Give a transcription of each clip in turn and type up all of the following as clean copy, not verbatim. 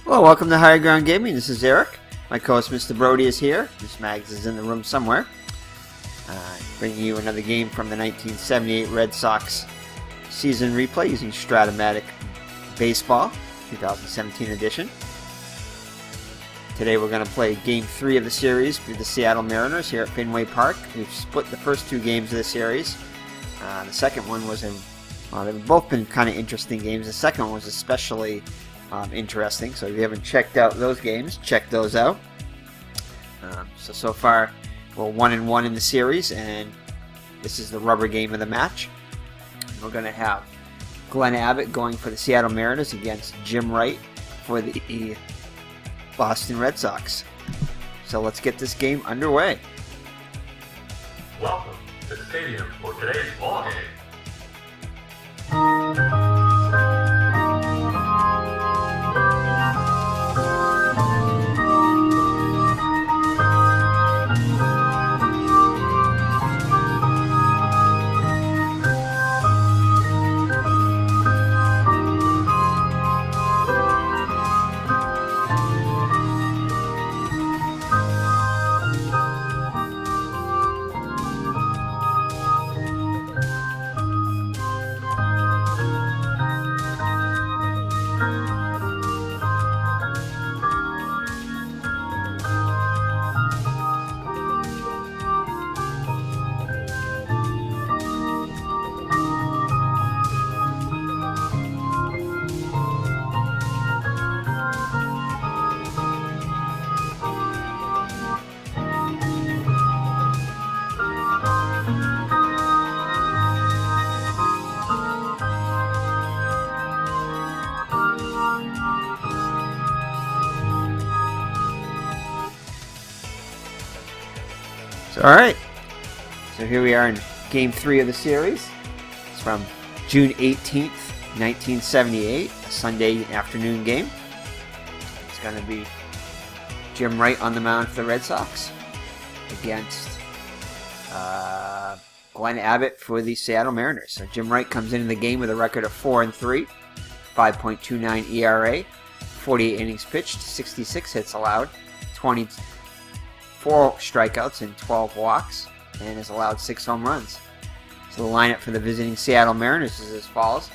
Hello, welcome to Higher Ground Gaming. This is Eric. My co-host Mr. Brody is here. Miss Mags is in the room somewhere. Bringing you another game from the 1978 Red Sox season replay using Strat-o-matic Baseball 2017 edition. Today we're going to play Game 3 of the series with the Seattle Mariners here at Fenway Park. We've split the first two games of the series. The second one was they've both been kind of interesting games. The second one was especially interesting, so if you haven't checked out those games, check those out. So far we're 1-1 in the series, and this is the rubber game of the match. We're going to have Glenn Abbott going for the Seattle Mariners against Jim Wright for the Boston Red Sox. So let's get this game underway. Welcome to the stadium for today's ball game. Alright, so here we are in Game 3 of the series. It's from June 18th, 1978, a Sunday afternoon game. It's going to be Jim Wright on the mound for the Red Sox against Glenn Abbott for the Seattle Mariners. So Jim Wright comes into the game with a record of 4-3, 5.29 ERA, 48 innings pitched, 66 hits allowed, 24 strikeouts and 12 walks, and has allowed 6 home runs. So the lineup for the visiting Seattle Mariners is as follows.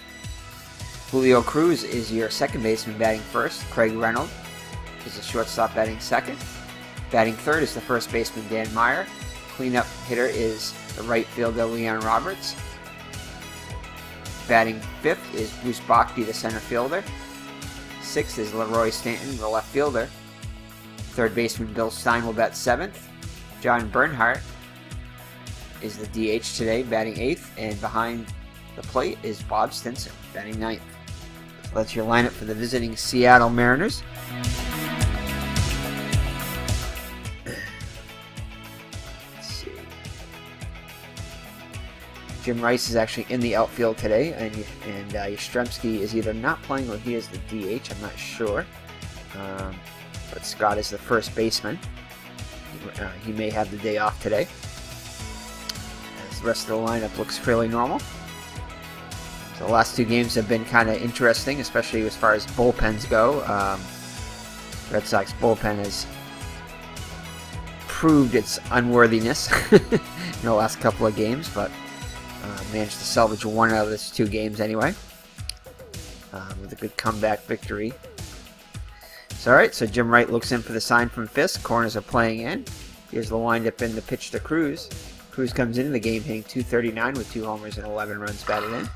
Julio Cruz is your second baseman batting first. Craig Reynolds is the shortstop batting second. Batting third is the first baseman Dan Meyer. Cleanup hitter is the right fielder Leon Roberts. Batting fifth is Bruce Bochy, the center fielder. Sixth is Leroy Stanton, the left fielder. Third baseman Bill Stein will bat seventh. John Bernhardt is the DH today, batting eighth. And behind the plate is Bob Stinson, batting ninth. So that's your lineup for the visiting Seattle Mariners. Let's see. Jim Rice is actually in the outfield today, and Yastrzemski is either not playing or he is the DH. I'm not sure. But Scott is the first baseman. He may have the day off today. As the rest of the lineup looks fairly normal. So the last two games have been kind of interesting, especially as far as bullpens go. Red Sox bullpen has proved its unworthiness in the last couple of games, but managed to salvage one out of those two games anyway, with a good comeback victory. Alright, so Jim Wright looks in for the sign from Fisk. Corners are playing in. Here's the windup in the pitch to Cruz. Cruz comes into the game hitting .239 with 2 homers and 11 runs batted in.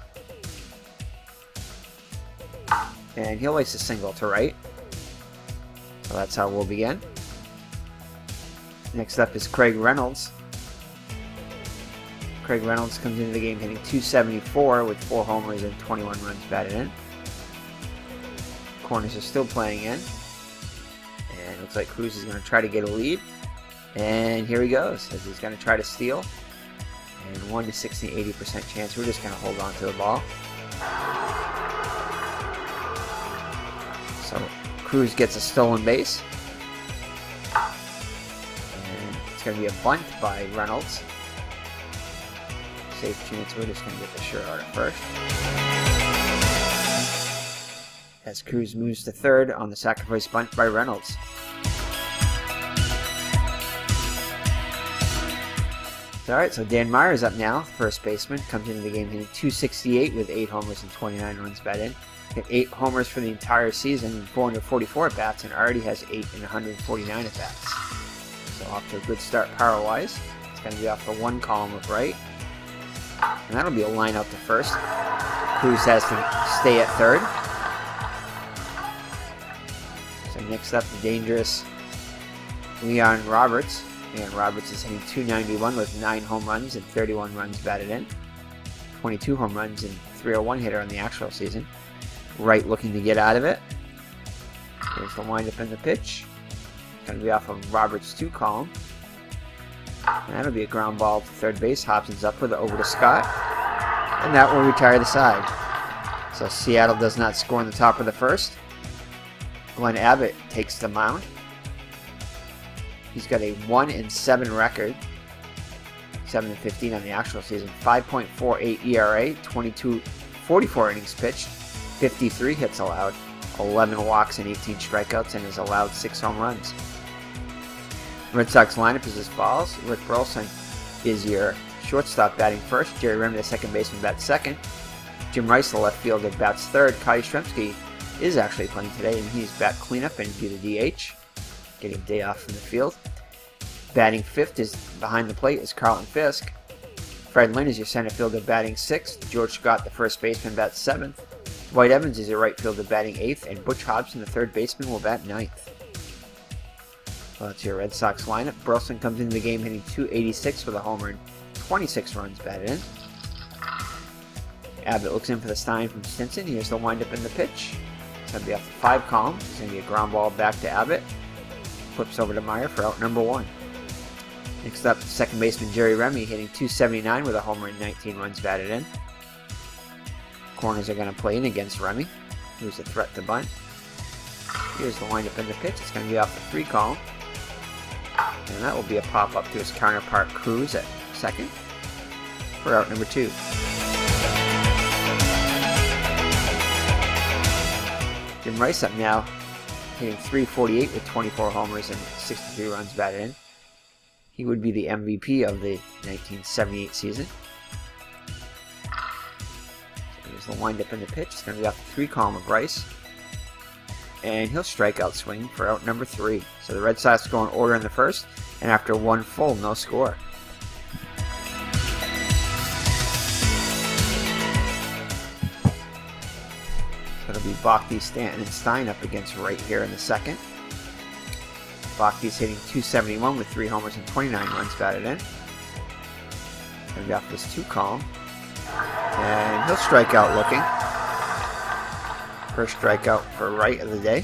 And he'll lace a single to right. So that's how we'll begin. Next up is Craig Reynolds. Craig Reynolds comes into the game hitting .274 with 4 homers and 21 runs batted in. Corners are still playing in. And it looks like Cruz is going to try to get a lead. And here he goes, as he's going to try to steal. And 1 to 60, 80% chance. We're just going to hold on to the ball. So Cruz gets a stolen base. And it's going to be a bunt by Reynolds. Safe chance. We're just going to get the shirt out at first. as Cruz moves to third on the sacrifice bunt by Reynolds. Alright, so Dan Meyer's up now, first baseman. Comes into the game hitting .268 with 8 homers and 29 runs batted in. Hit 8 homers for the entire season, 444 at-bats, and already has 8 in 149 at-bats. So off to a good start power-wise. It's going to be off the 1 column of Wright. And that'll be a line out to first. Cruz has to stay at third. So next up, the dangerous Leon Roberts. And Roberts is hitting .291 with 9 home runs and 31 runs batted in. 22 home runs and 301 hitter in the actual season. Wright looking to get out of it. There's the windup in the pitch. It's going to be off of Roberts' 2 column. And that'll be a ground ball to third base. Hobson's up with it over to Scott. And that will retire the side. So Seattle does not score in the top of the first. Glenn Abbott takes the mound. He's got a 1-7 record, 7-15 on the actual season, 5.48 ERA, 44 innings pitched, 53 hits allowed, 11 walks and 18 strikeouts, and has allowed 6 home runs. Red Sox lineup is as follows. Rick Burleson is your shortstop batting first. Jerry Remy, the second baseman, bats second. Jim Rice, the left fielder, bats third. Kai Yastrzemski is actually playing today, and he's bat cleanup and do the DH. Getting a day off from the field. Batting fifth is behind the plate is Carlton Fisk. Fred Lynn is your center fielder batting sixth. George Scott, the first baseman, bats seventh. Dwight Evans is your right fielder batting eighth, and Butch Hobson, the third baseman, will bat ninth. Well, that's your Red Sox lineup. Burleson comes into the game hitting .286 with a homer and 26 runs batted in. Abbott looks in for the Stein from Stinson. Here's the windup in the pitch. It's going to be off the 5 column. It's going to be a ground ball back to Abbott. Flips over to Meyer for out number 1. Next up, second baseman Jerry Remy hitting .279 with a homer and 19 runs batted in. Corners are going to play in against Remy, who's a threat to bunt. Here's the windup in the pitch. It's going to be off the 3 column. And that will be a pop-up to his counterpart Cruz at second for out number 2. Jim Rice up now, hitting .348 with 24 homers and 63 runs batted in. He would be the MVP of the 1978 season. So here's the windup in the pitch. It's going to be off the 3 column of Rice. And he'll strike out swing for out number 3. So the Red Sox go in order in the first, and after 1 full, no score. So it'll be Bhakti, Stanton, and Stein up against Wright here in the second. Bhakti's hitting .271 with 3 homers and 29 runs batted in. Going to be off this 2 column. And he'll strike out looking. First strikeout for Wright of the day.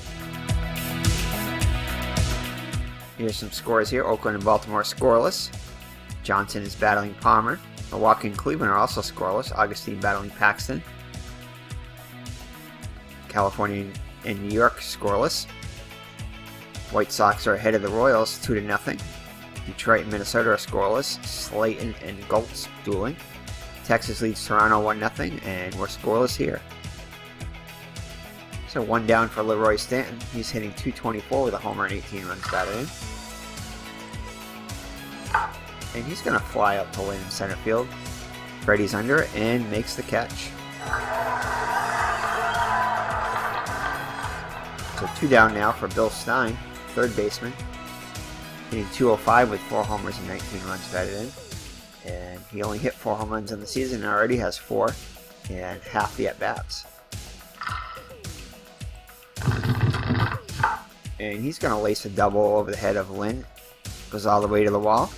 Here's some scores here. Oakland and Baltimore scoreless. Johnson is battling Palmer. Milwaukee and Cleveland are also scoreless. Augustine battling Paxton. California and New York scoreless. White Sox are ahead of the Royals 2-0. Detroit and Minnesota are scoreless. Slayton and Goltz dueling. Texas leads Toronto 1-0, and we're scoreless here. So 1 down for Leroy Stanton. He's hitting .224 with a homer and 18 runs batted in. And he's going to fly up to Lynn in center field. Freddie's under it and makes the catch. So 2 down now for Bill Stein, third baseman. Hitting .205 with 4 homers and 19 runs batted in. And he only hit 4 home runs in the season and already has 4 and half the at-bats. And he's going to lace a double over the head of Lynn. Goes all the way to the wall.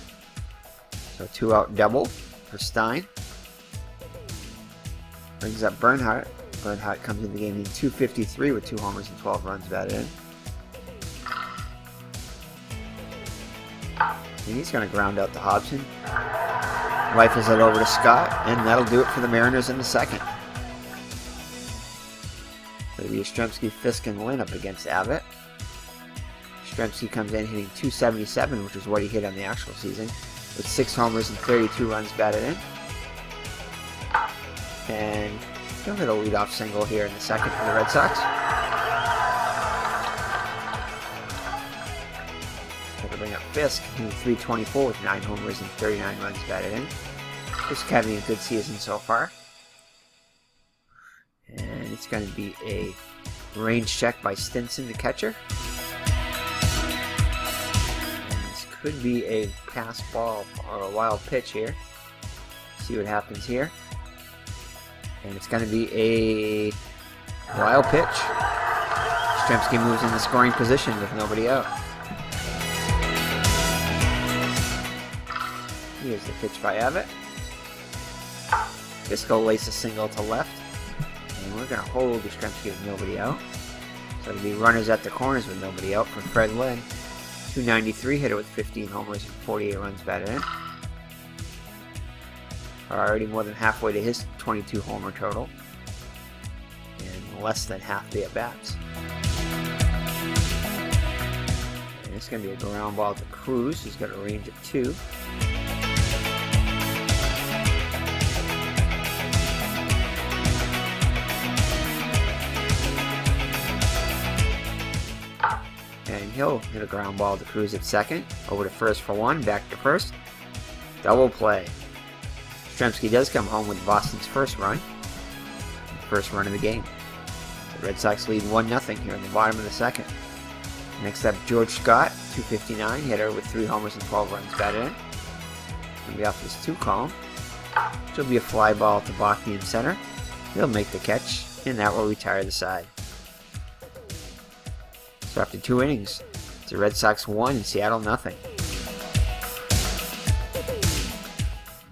So 2 out double for Stein. Brings up Bernhardt. Bernhardt comes in the game in .253 with 2 homers and 12 runs batted in. And he's going to ground out to Hobson. Rifles it over to Scott, and that'll do it for the Mariners in the second. It'll be Yastrzemski, Fisk, and Lynn up against Abbott. Yastrzemski comes in hitting .277, which is what he hit on the actual season, with 6 homers and 32 runs batted in. And he'll hit a leadoff single here in the second for the Red Sox. to bring up Fisk, hitting .324 with 9 homers and 39 runs batted in. Fisk having a good season so far. And it's going to be a range check by Stinson, the catcher. And this could be a pass ball or a wild pitch here. See what happens here. And it's going to be a wild pitch. Yastrzemski moves in the scoring position with nobody out. Here's the pitch by Abbott. Fisco laces a single to left. And we're going to hold Yastrzemski with nobody out. So it'll be runners at the corners with nobody out for Fred Lynn. .293 hitter with 15 homers and 48 runs batted in. Already more than halfway to his 22 homer total. And less than half the at-bats. And it's going to be a ground ball to Cruz, who's got a range of 2. And he'll hit a ground ball to Cruz at second. Over to first for 1, back to first. Double play. Yastrzemski does come home with Boston's first run. First run of the game. The Red Sox lead 1-0 here in the bottom of the second. Next up, George Scott, .259 hitter with 3 homers and 12 runs batted in. He'll be off his 2 column. Which will be a fly ball to Bachman in center. He'll make the catch, and that will retire the side. So after 2 innings, it's the Red Sox 1 and Seattle 0.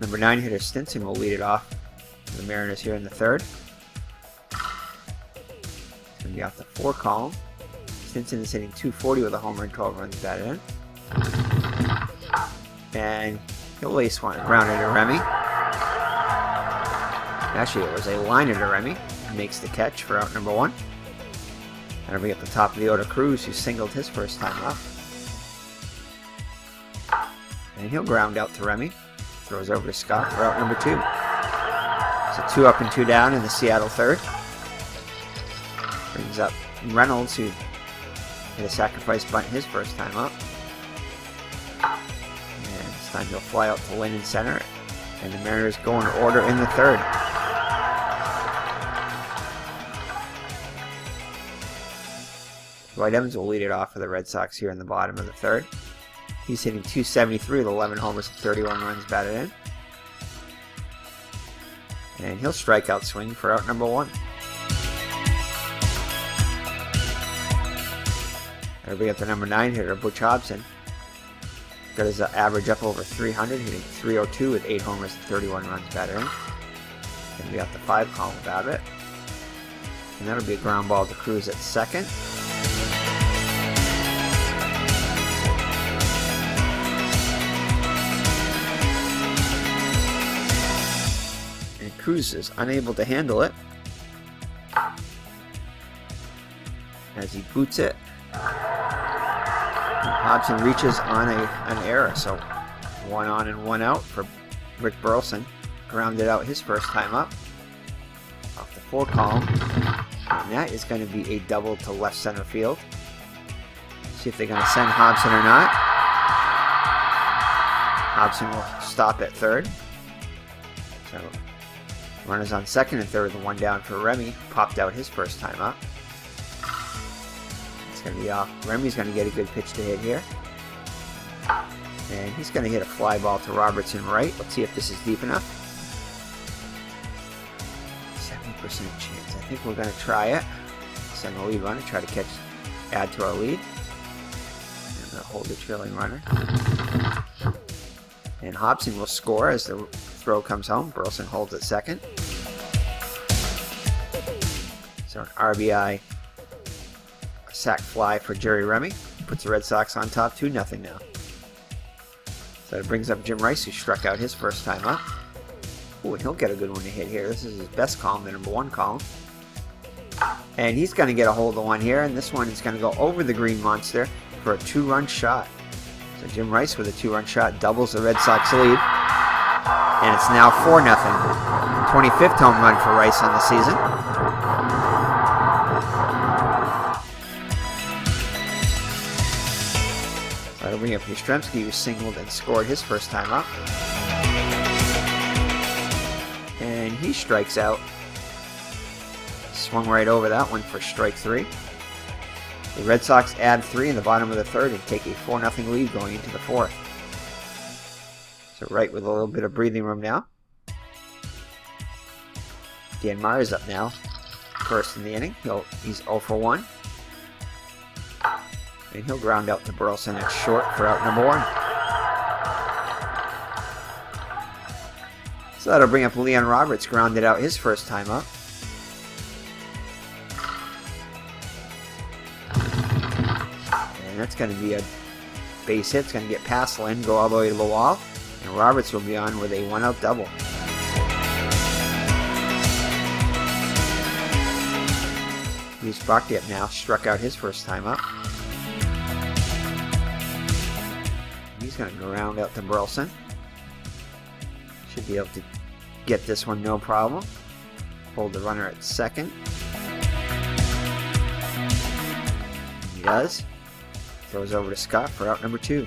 Number 9 hitter Stinson will lead it off for the Mariners here in the third. It's going to be off the 4 column. Stinson is hitting .240 with a homer and 12 runs batted in. And he'll ace one, grounded to Remy. Actually, it was a liner to Remy. He makes the catch for out number 1. That'll be at the top of the order Cruz, who singled his first time up. And he'll ground out to Remy. Throws over to Scott for out number 2. So 2 up and 2 down in the Seattle third. Brings up Reynolds, who hit a sacrifice bunt his first time up. And it's time he'll fly out to Lynn in center. And the Mariners go in order in the third. Dwight Evans will lead it off for the Red Sox here in the bottom of the third. He's hitting .273 with 11 homers and 31 runs batted in. And he'll strike out swing for out number 1. That'll be at the number 9 hitter, Butch Hobson. Got his average up over 300, hitting .302 with 8 homers and 31 runs batted in. Gonna be at the 5 column with Abbott. And that'll be a ground ball to Cruz at second. Cruz is unable to handle it as he boots it. Hobson reaches on an error, so 1 on and 1 out for Rick Burleson. Grounded out his first time up off the 4 column, and that is going to be a double to left center field. See if they're going to send Hobson or not. Hobson will stop at third. So runners on second and third, the 1 down for Remy, who popped out his first time up. It's going to be off. Remy's going to get a good pitch to hit here. And he's going to hit a fly ball to Robertson right. Let's see if this is deep enough. 70% chance. I think we're going to try it. Send the lead runner, try to add to our lead. And we'll hold the trailing runner. And Hobson will score as the throw comes home. Burleson holds at second. So an RBI sac fly for Jerry Remy. Puts the Red Sox on top 2-0 now. So it brings up Jim Rice, who struck out his first time up. Ooh, and he'll get a good one to hit here. This is his best column, the number 1 column. And he's going to get a hold of one here, and this one is going to go over the Green Monster for a 2-run shot. So Jim Rice with a 2-run shot doubles the Red Sox lead. And it's now 4-0. 25th home run for Rice on the season. So That'll bring up Yastrzemski, who singled and scored his first time up. And he strikes out. Swung right over that one for strike 3. The Red Sox add 3 in the bottom of the third and take a 4-0 lead going into the fourth. So Wright with a little bit of breathing room now. Dan Meyer's up now. First in the inning. He's 0 for 1. And he'll ground out to Burleson at short for out number 1. So that'll bring up Leon Roberts, grounded out his first time up. And that's going to be a base hit. It's going to get past Lynn, go all the way to the wall. And Roberts will be on with a 1-out double. He's Bachtiep now, struck out his first time up. He's going to ground out to Burleson. Should be able to get this one no problem. Hold the runner at second. He does. Throws over to Scott for out number 2.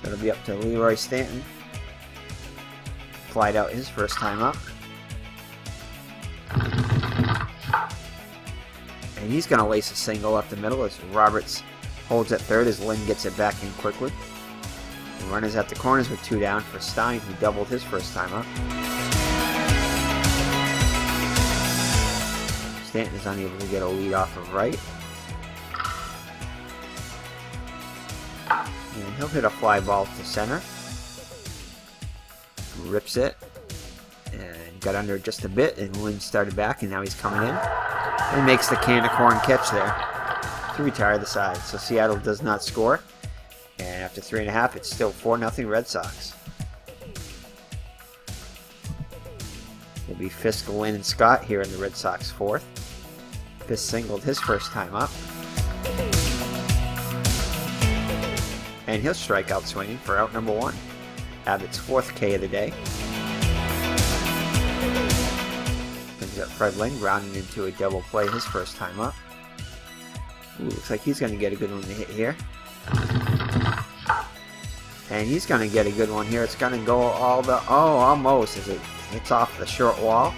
So it'll be up to Leroy Stanton. Flied out his first time up. And he's going to lace a single up the middle as Roberts holds at third as Lynn gets it back in quickly. The runners at the corners with 2 down for Stein, who doubled his first time up. Stanton is unable to get a lead off of Wright. And he'll hit a fly ball to center. Rips it. And got under just a bit, and Lynn started back, and now he's coming in. And makes the can of corn catch there to retire the side. So Seattle does not score. And after 3.5, it's still 4-0 Red Sox. It'll be Fisk, Lynn, and Scott here in the Red Sox fourth. Fisk singled his first time up. And he'll strike out swinging for out number 1. Abbott's 4th K of the day. Brings up Fred Lynn, grounding into a double play his first time up. Ooh, looks like he's going to get a good one to hit here. And he's going to get a good one here. It's going to go almost as it hits off the short wall.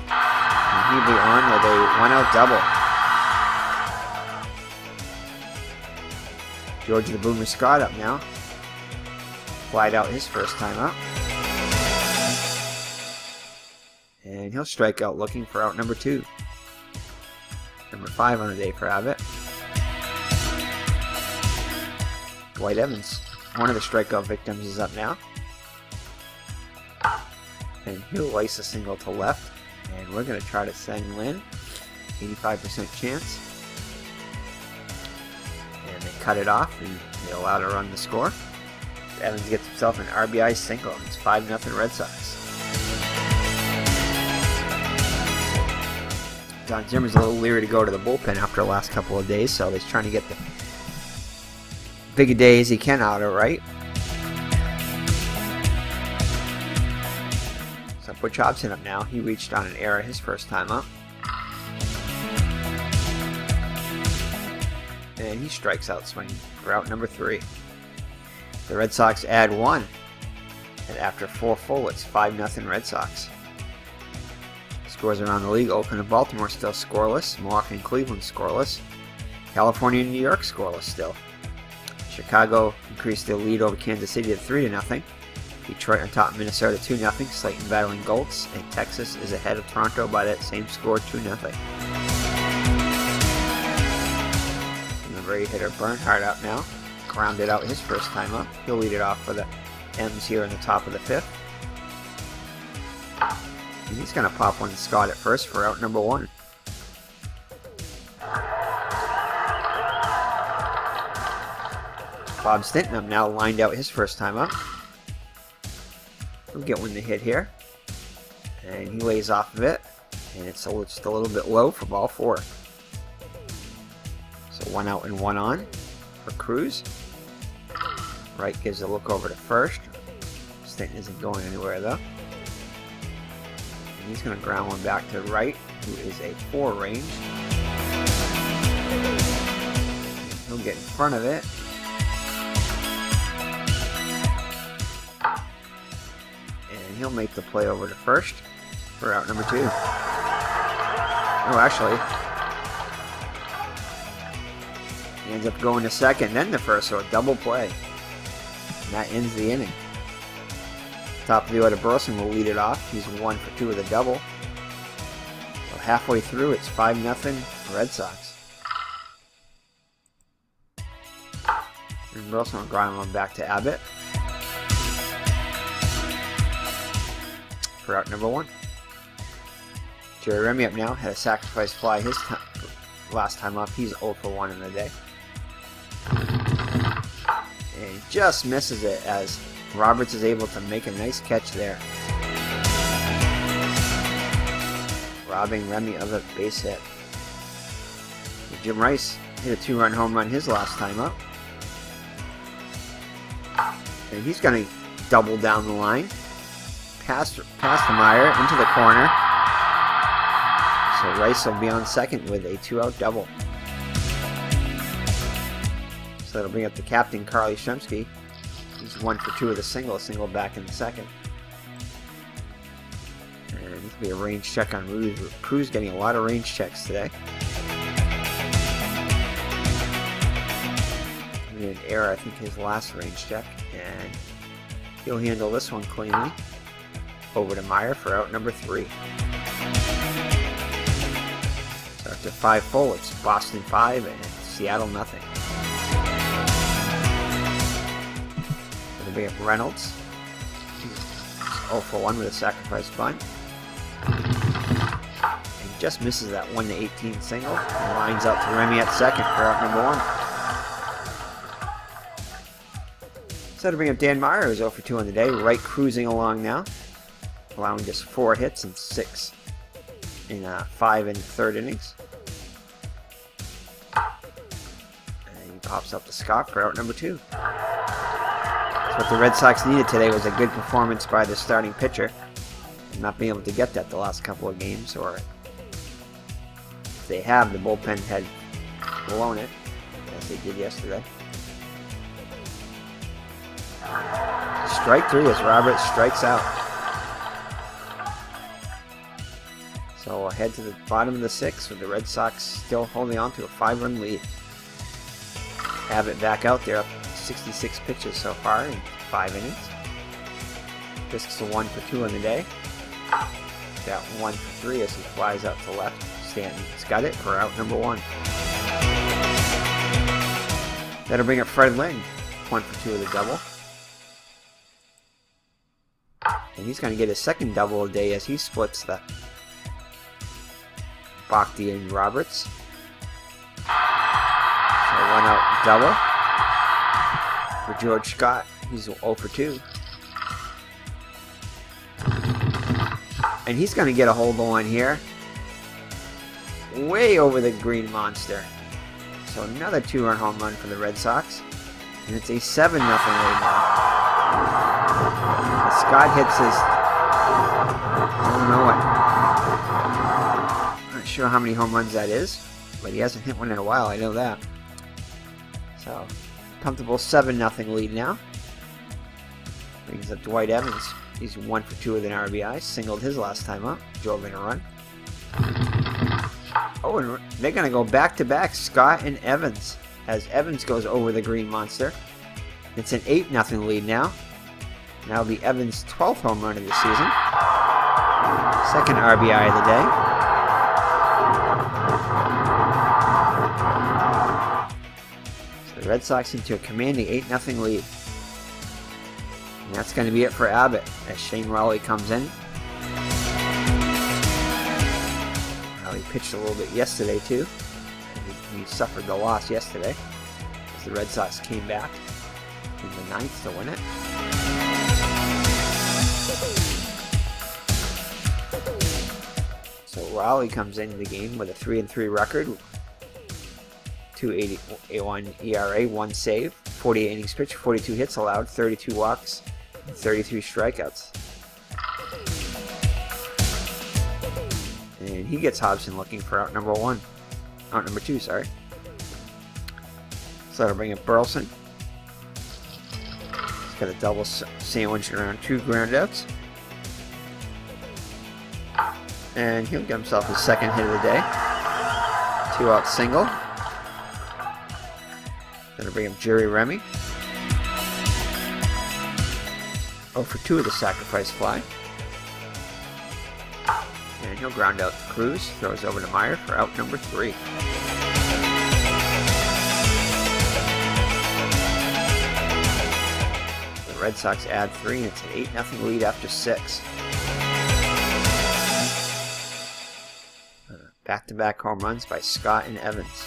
And he'll be on with a 1-out double. George the Boomer Scott up now. Flied out his first time up. And he'll strike out looking for out number 2. Number 5 on the day for Abbott. Dwight Evans, one of the strikeout victims, is up now. And he'll lace a single to left. And we're going to try to send Lynn. 85% chance. And they cut it off and they allow to run the score. Evans gets himself an RBI single. It's 5-0 Red Sox. Don Zimmer's a little leery to go to the bullpen after the last couple of days, so he's trying to get the big a day as he can out of Wright. So Butch Hobson up now. He reached on an error his first time up. And he strikes out swinging for out number 3. The Red Sox add 1. And after 4 full, it's 5-0 Red Sox. Scores around the league: Oakland and Baltimore still scoreless. Milwaukee and Cleveland scoreless. California and New York scoreless still. Chicago increased their lead over Kansas City to 3-0. Detroit on top of Minnesota 2-0. Slayton battling Goltz, and Texas is ahead of Toronto by that same score, 2-0. Number 8 hitter Bernhardt up now. Grounded out his first time up. He'll lead it off for the M's here in the top of the 5th. And he's going to pop one to Scott at first for out number 1. Bob Stinton up now, lined out his first time up. He'll get one to hit here. And he lays off of it. And it's just a little bit low for ball 4. So 1 out and 1 on for Cruz. Wright gives a look over to first. Stanton isn't going anywhere though. And he's going to ground one back to Wright, who is a 4 range. He'll get in front of it. And he'll make the play over to first for out number 2. Oh, actually, he ends up going to second, then to first, so a double play. And that ends the inning. Top of the order, Burleson will lead it off. He's 1 for 2 with a double. So halfway through, it's 5-0 Red Sox. And Burleson will grind one back to Abbott for out number 1. Jerry Remy up now, had a sacrifice fly his last time up. He's 0 for 1 in the day. And he just misses it as Roberts is able to make a nice catch there, robbing Remy of a base hit. Jim Rice hit a 2-run home run his last time up. And he's going to double down the line. Past Meyer into the corner. So Rice will be on second with a 2-out double. So that'll bring up the captain, Carly Shemsky. He's 1 for 2 with a single back in the second. And this will be a range check on Rude. Cruz getting a lot of range checks today. He made an error, I think, his last range check. And he'll handle this one cleanly. Over to Meyer for out number 3. So after 5 full, it's Boston 5 and Seattle nothing. Bring up Reynolds. He's 0 for 1 with a sacrifice bunt. And just misses that 1-18 single. And lines out to Remy at second for out number 1. So to bring up Dan Meyer, who's 0 for 2 on the day. Wright cruising along now, allowing just 4 hits and 6 in 5 and 3rd innings. And he pops up to Scott for out number 2. What the Red Sox needed today was a good performance by the starting pitcher. Not being able to get that the last couple of games, or if they have, the bullpen had blown it, as they did yesterday. Strike 3 as Roberts strikes out. So we'll head to the bottom of the 6th with the Red Sox still holding on to a 5-run lead. Abbott back out there, up 66 pitches so far in 5 innings. Fisk's a 1 for 2 on the day. Got 1 for 3 as he flies out to left. Stanton's got it for out number 1. That'll bring up Fred Lynn, 1 for 2 with a double. And he's going to get his second double a day as he splits the Bhakti and Roberts. So 1 out double for George Scott. He's 0 for 2. And he's going to get a hold of one here. Way over the green monster. So another 2-run home run for the Red Sox. And it's a 7-0 lead now. As Scott hits his... I don't know what... I'm not sure how many home runs that is. But he hasn't hit one in a while, I know that. So... comfortable 7-0 lead now. Brings up Dwight Evans. He's 1 for 2 with an RBI. Singled his last time up. Drove in a run. Oh, and they're going to go back-to-back, Scott and Evans, as Evans goes over the green monster. It's an 8-0 lead now. That'll be Evans' 12th home run of the season. Second RBI of the day. The Red Sox into a commanding 8-0 lead. And that's going to be it for Abbott as Shane Raleigh comes in. Raleigh pitched a little bit yesterday too. He suffered the loss yesterday as the Red Sox came back in the 9th to win it. So Raleigh comes into the game with a 3-3 record. 2.81 ERA, 1 save, 48 innings pitched, 42 hits allowed, 32 walks, and 33 strikeouts. And he gets Hobson looking for out number 2, sorry. So that'll bring up Burleson. He's got a double sandwich around 2 groundouts. And he'll get himself his second hit of the day. 2-out single. That'll bring up Jerry Remy. 0 for 2 with a sacrifice fly. And he'll ground out to Cruz. Throws over to Meyer for out number 3. The Red Sox add 3, and it's an 8-0 lead after 6. Back-to-back home runs by Scott and Evans.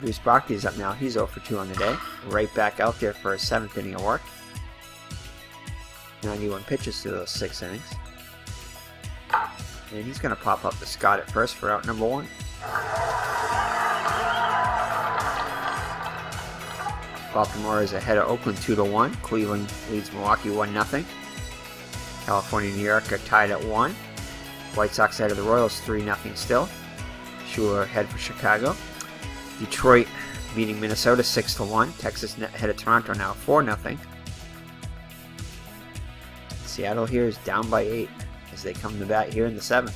Bruce Bochy's up now. He's 0 for 2 on the day. Right back out there for a 7th inning of work. 91 pitches to those 6 innings. And he's going to pop up to Scott at first for out number 1. Baltimore is ahead of Oakland 2-1. Cleveland leads Milwaukee 1-0. California and New York are tied at 1. White Sox ahead of the Royals 3-0 still. Schuler ahead for Chicago. Detroit beating Minnesota 6-1. Texas ahead of Toronto now 4-0. Seattle here is down by 8 as they come to bat here in the 7th.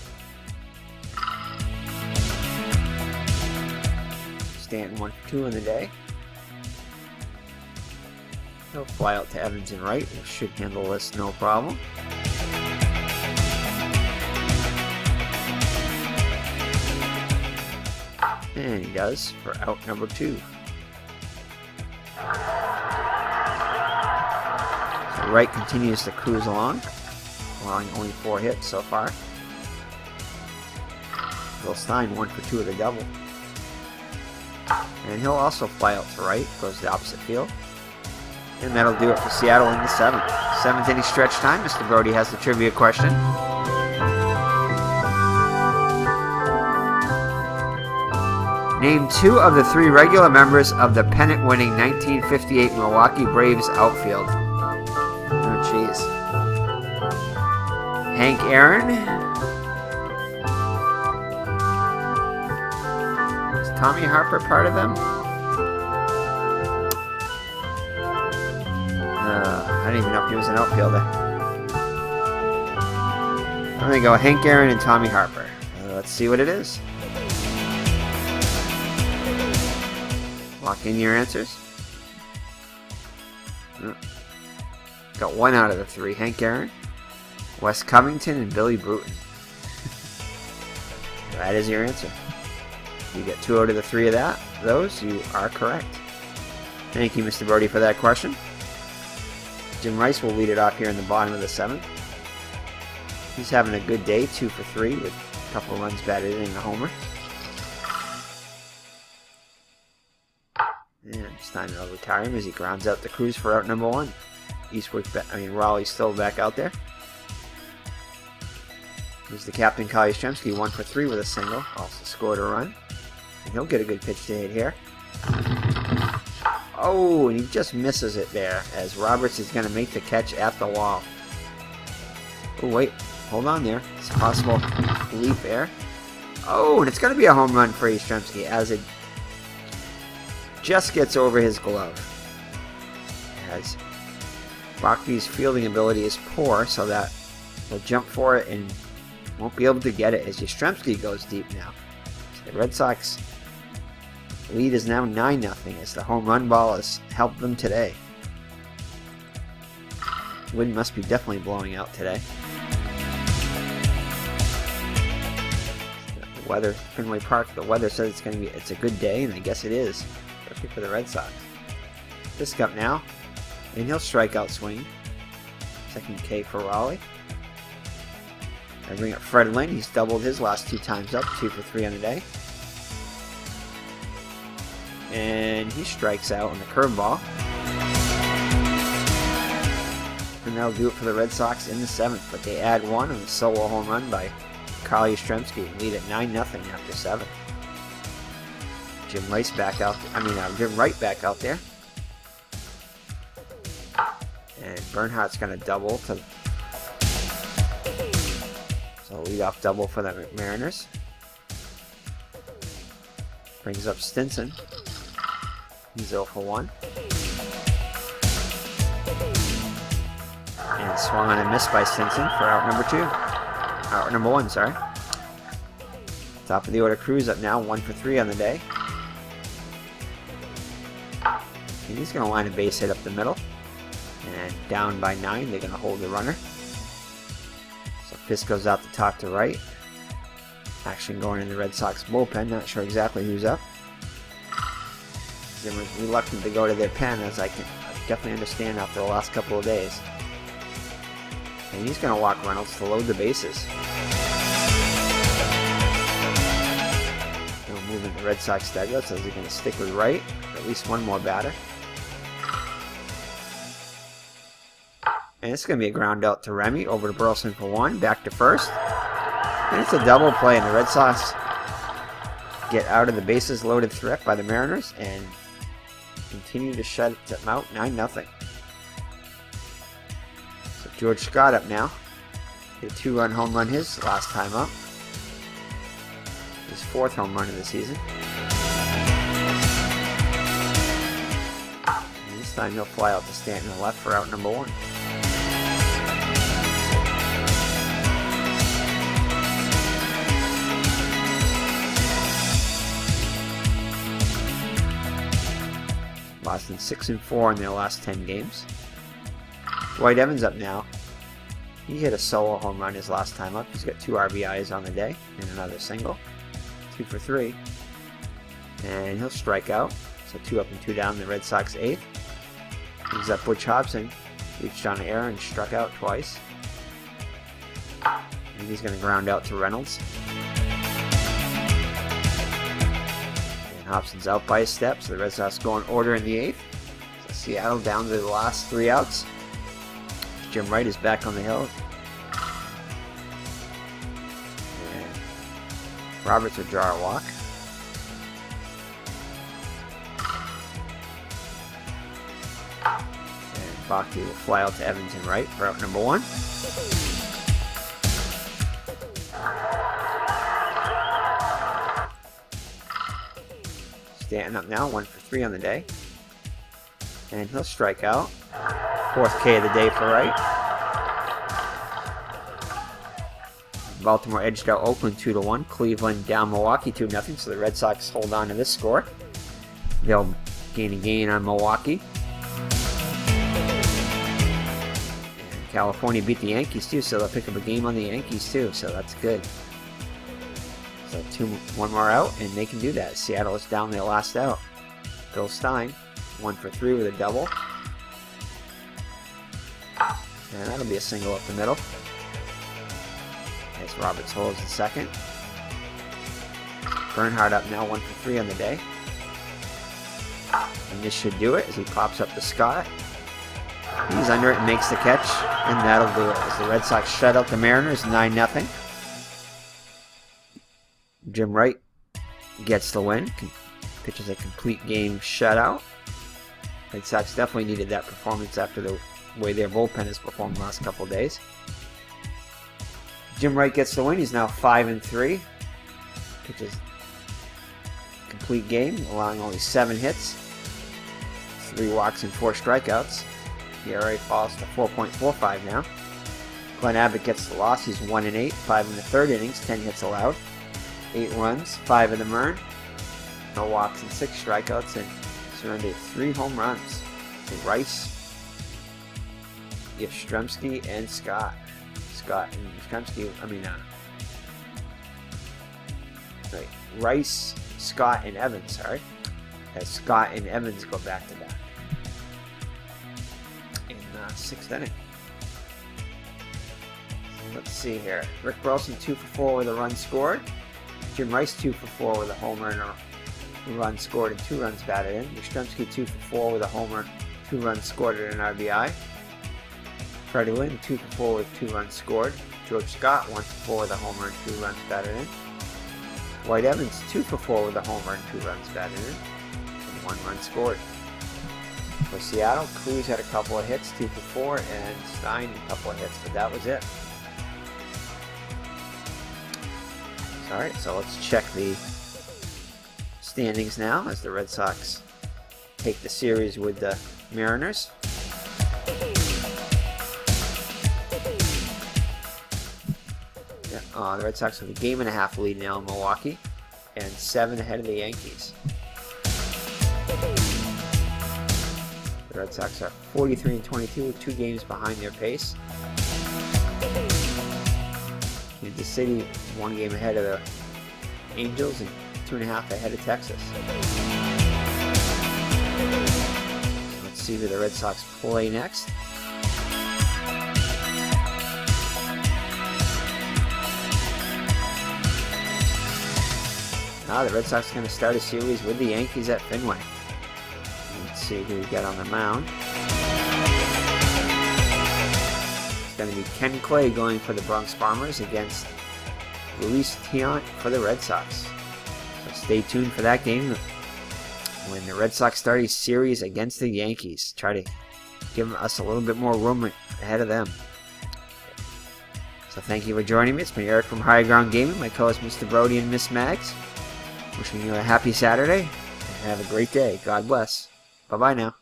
Stanton 1 for 2 in the day. He'll fly out to Evans and Wright. He should handle this no problem. And he does for out number 2. So Wright continues to cruise along, allowing only 4 hits so far. Will Stein 1 for 2 with a double. And he'll also fly out to right, goes to the opposite field. And that'll do it for Seattle in the 7th. 7th inning stretch time. Mr. Brody has the trivia question. Name 2 of the 3 regular members of the pennant-winning 1958 Milwaukee Braves outfield. Oh, jeez. Hank Aaron. Is Tommy Harper part of them? I didn't even know if he was an outfielder. I'm going to go Hank Aaron and Tommy Harper. Let's see what it is. Lock in your answers. Got 1 out of the 3. Hank Aaron, Wes Covington, and Billy Bruton. That is your answer. You get 2 out of the 3 of those. You are correct. Thank you, Mr. Brody, for that question. Jim Rice will lead it off here in the bottom of the 7th. He's having a good day, 2 for 3 with a couple runs batted in and a homer. And it's time to retire him as he grounds out the Cruz for out number 1. Raleigh's still back out there. Here's the captain, Kyle Yastrzemski, 1 for 3 with a single. Also scored a run. And he'll get a good pitch to hit here. Oh, and he just misses it there as Roberts is going to make the catch at the wall. Oh, wait. Hold on there. It's a possible leap there. Oh, and it's going to be a home run for Yastrzemski as it just gets over his glove. As Bochy's fielding ability is poor, so that he'll jump for it and won't be able to get it as Yastrzemski goes deep now. So the Red Sox lead is now 9-0 as the home run ball has helped them today. Wind must be definitely blowing out today. The weather, Fenway Park, the weather says it's a good day, and I guess it is, especially for the Red Sox. This up now, and he'll strike out swing. Second K for Raleigh. I bring up Fred Lynn. He's doubled his last 2 times up, 2 for 3 on the day. And he strikes out on the curveball. And that'll do it for the Red Sox in the 7th. But they add 1 on the solo home run by Kyle Yastrzemski and lead at 9-0 after 7. Jim Wright back out there. And Bernhardt's going to double to. So lead off double for the Mariners. Brings up Stinson. He's 0 for 1. And swung on and missed by Stinson for out number 2. Out number 1, sorry. Top of the order, Cruz up now, 1 for 3 on the day. And he's going to line a base hit up the middle. And down by 9, they're going to hold the runner. So Fisk goes out the top to right. Action going in the Red Sox bullpen, not sure exactly who's up. Zimmer's reluctant to go to their pen, as I can definitely understand after the last couple of days. And he's going to walk Reynolds to load the bases. He'll move in the Red Sox dugout, so he's going to stick with Wright for at least one more batter. And it's going to be a ground out to Remy, over to Burleson for 1, back to first. And it's a double play, and the Red Sox get out of the bases loaded threat by the Mariners and continue to shut them out 9-0. So George Scott up now. Hit a 2-run home run his last time up. His 4th home run of the season. And this time he'll fly out to Stanton to left for out number 1. Boston 6-4 in their last 10 games. Dwight Evans up now. He hit a solo home run his last time up. He's got 2 RBIs on the day and another single. 2 for 3. And he'll strike out. So 2 up and 2 down. The Red Sox 8th. Brings up Butch Hobson. Reached on air and struck out twice. And he's going to ground out to Reynolds. Hobson's out by a step, so the Red Sox go in order in the 8th. So Seattle down to the last 3 outs. Jim Wright is back on the hill. And Roberts will draw a walk. And Bhakti will fly out to Evans and Wright for out number 1. Stanton up now, 1 for 3 on the day. And he'll strike out. 4th K of the day for Wright. Baltimore edged out Oakland 2-1. Cleveland down Milwaukee 2-0. So the Red Sox hold on to this score. They'll gain on Milwaukee. And California beat the Yankees too, so they'll pick up a game on the Yankees too. So that's good. So 1 more out, and they can do that. Seattle is down their last out. Bill Stein, 1 for 3 with a double. And that'll be a single up the middle. As Roberts holds the second. Bernhardt up now, 1 for 3 on the day. And this should do it as he pops up to Scott. He's under it and makes the catch, and that'll do it as the Red Sox shut out the Mariners 9-0. Jim Wright gets the win, pitches a complete game shutout. Red Sox definitely needed that performance after the way their bullpen has performed the last couple of days. Jim Wright gets the win. He's now 5-3. Pitches a complete game, allowing only 7 hits, 3 walks and 4 strikeouts. The ERA falls to 4.45 now. Glenn Abbott gets the loss. He's 1-8, 5 in the 3rd innings, 10 hits allowed. 8 runs, 5 in the Mern, no walks and 6 strikeouts, and surrendered 3 home runs to Rice, Yastrzemski, and Scott. Rice, Scott, and Evans, sorry. As Scott and Evans go back to back in 6th inning. Let's see here. Rick Burleson 2 for 4 with a run scored. Jim Rice 2 for 4 with a homer and a run scored and 2 runs batted in. Yastrzemski 2 for 4 with a homer, 2 runs scored and an RBI. Freddie Lynn 2 for 4 with 2 runs scored. George Scott 1 for 4 with a homer and 2 runs batted in. Dwight Evans 2 for 4 with a homer and 2 runs batted in, and 1 run scored. For Seattle, Cruz had a couple of hits, 2 for 4, and Stein a couple of hits, but that was it. Alright, so let's check the standings now as the Red Sox take the series with the Mariners. The Red Sox have a 1.5 lead now in Milwaukee and 7 ahead of the Yankees. The Red Sox are 43-22 with 2 games behind their pace. Kansas City 1 game ahead of the Angels and 2.5 ahead of Texas. Let's see who the Red Sox play next. The Red Sox are going to start a series with the Yankees at Fenway. Let's see who we got on the mound. It's going to be Ken Clay going for the Bronx Bombers against Luis Tiant for the Red Sox. So stay tuned for that game when the Red Sox start a series against the Yankees. Try to give us a little bit more room ahead of them. So thank you for joining me. It's been Eric from High Ground Gaming, my co-host Mr. Brody and Miss Mags. Wishing you a happy Saturday and have a great day. God bless. Bye-bye now.